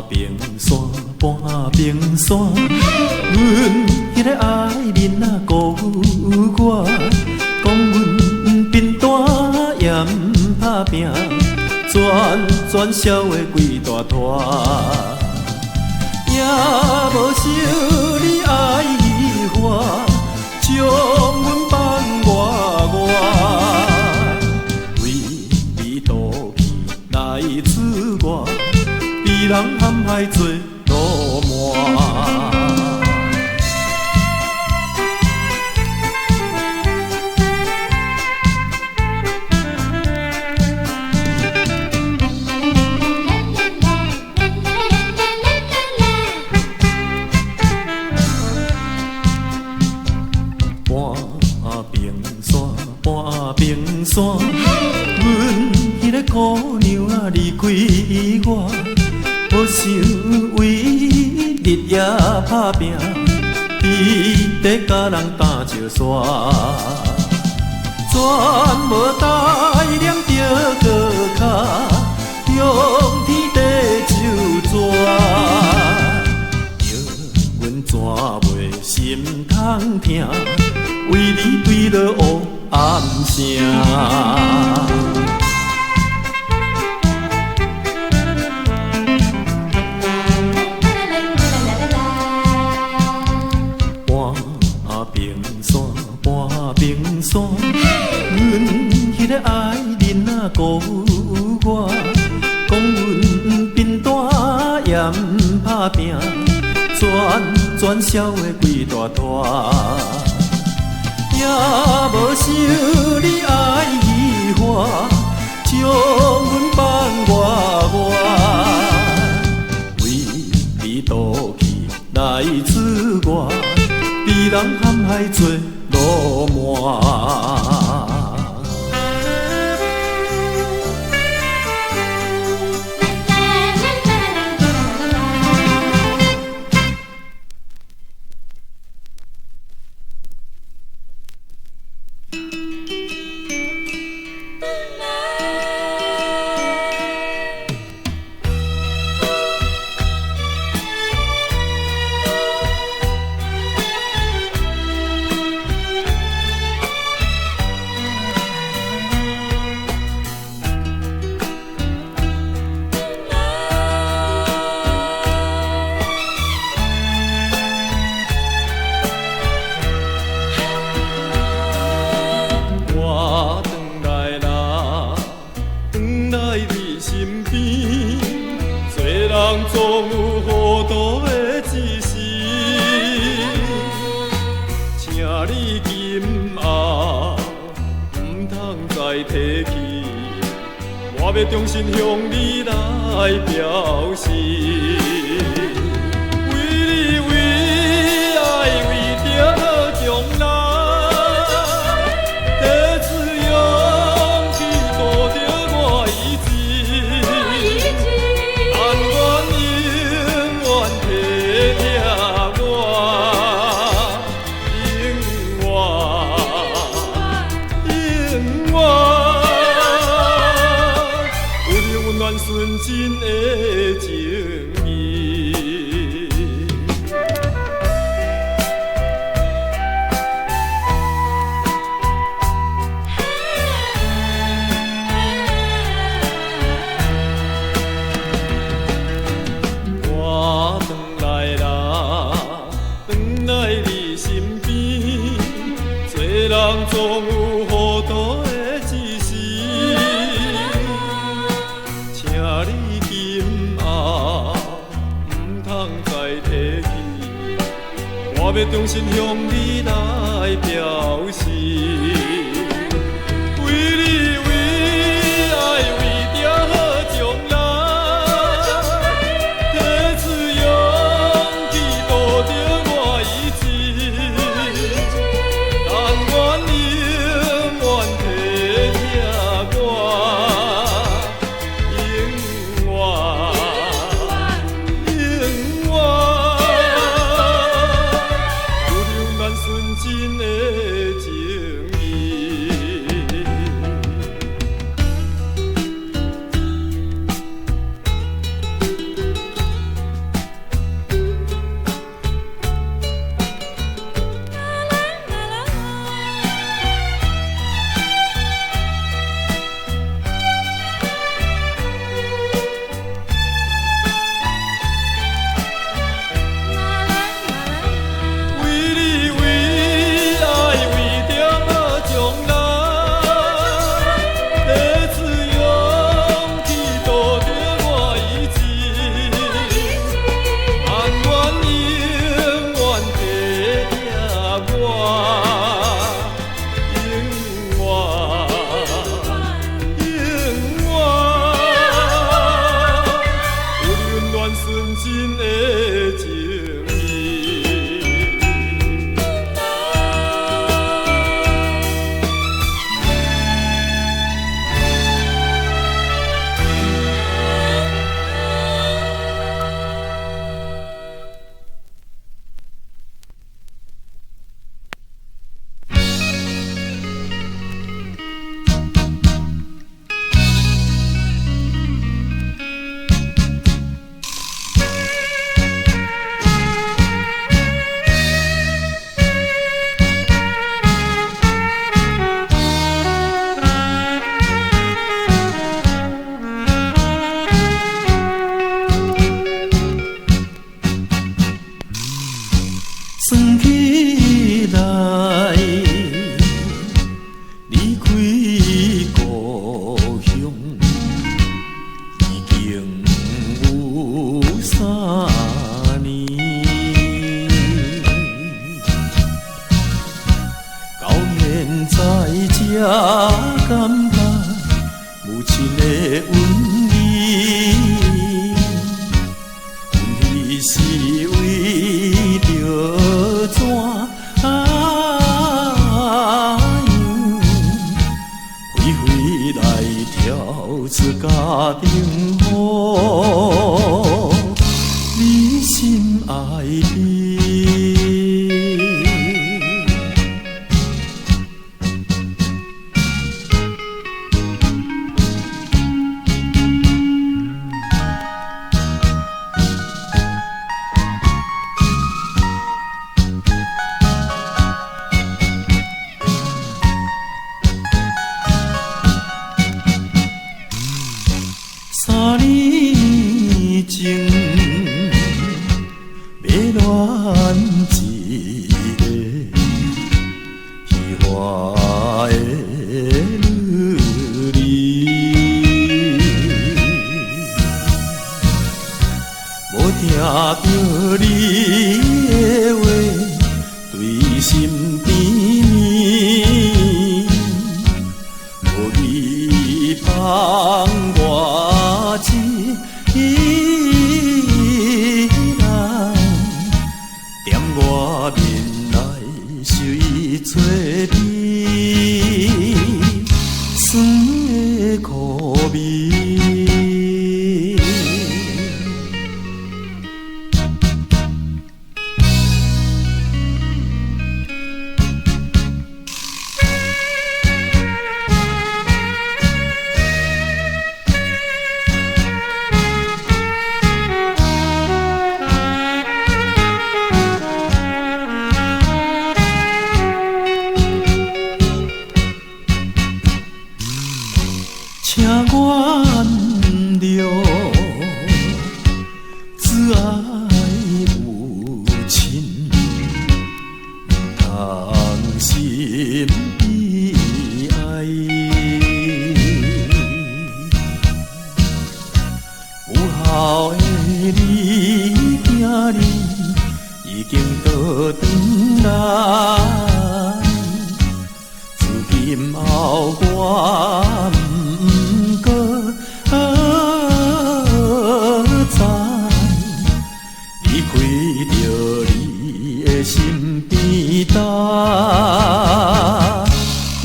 平山，半平山，阮迄个爱人啊辜负我，讲阮贫惰也毋打拼，全消的几大摊，也无想你爱我，将阮放外，为你渡去来自我，被人陷害做落寞。平山，阮迄个姑娘啊离开我，无想为日夜打拼，伫地甲人担石山，全无带念着搁脚，向天地就蛇，叫阮怎袂心痛疼，为你对落黑暗声，半平山，半平山，阮迄个爱人啊辜负我，讲阮贫惰也毋打拼，全消的几大摊。也无想你爱我，将阮放外，为你渡去来自我，被人陷害做落寞。总有糊涂的一时，请你今后唔通再提起，我要重新向你来表示，为你为爱为着将来。纯真的情意，我回来啦，回来你身边，做人总有糊涂的一时。你今后唔通再提起，我要重新向你来表示，为你为爱为着好将来，提出勇气渡着我意志，但愿永远体贴我。纯真的情意。传纯真的情意。算起来，离开故乡已经有3年，到现在才感觉母亲的温馨，温馨是为着怎样飞飞来跳出家庭雨，你心爱的。3年前，要恋一个虚华的女儿，无听到你的话，对心甜蜜，无你放我一人踮我面来受伊做甜，酸的苦味。请原谅只爱有情，不通心悲哀。有孝的你囝儿已经倒转来，自今后我离开着你的身边，等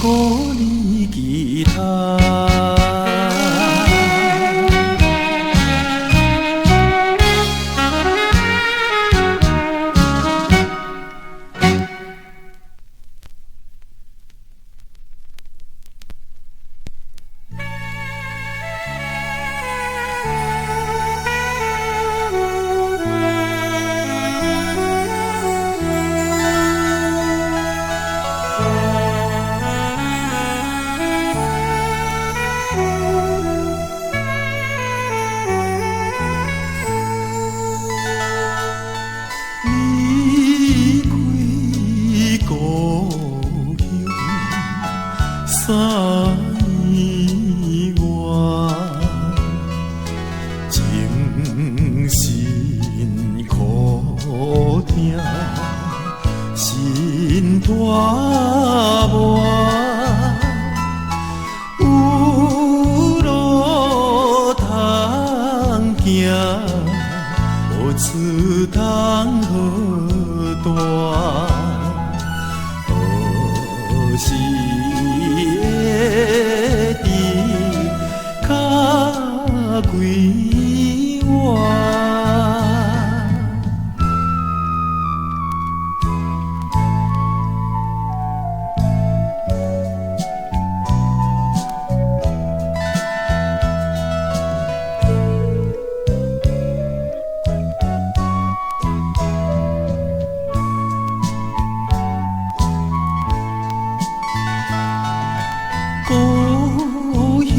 5年其他。3年外，情深苦痛，心大磨。有路通行，此通好大，何时会伫脚归我？故乡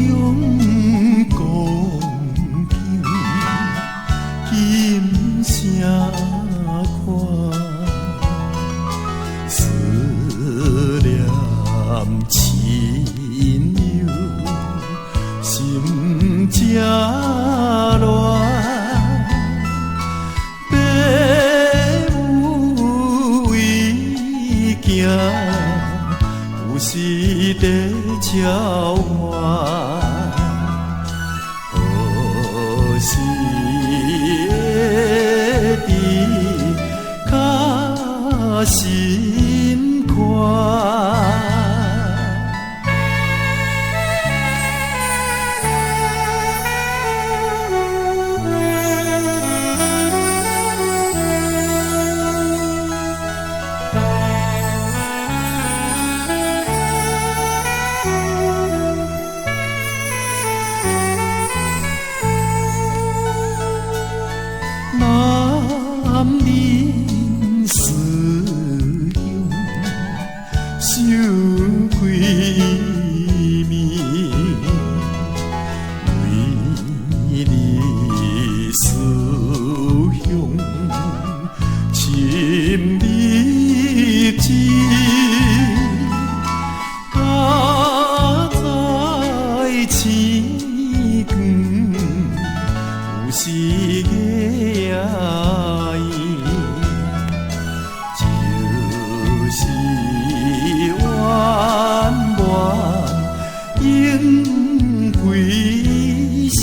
公径，金城看，思念亲友，心正乱。父母为行。有时在召唤，何时会伫脚心宽？南人思乡，想几暝，为你思乡，深日子。家在星光，有时个影，就是弯弯永归时。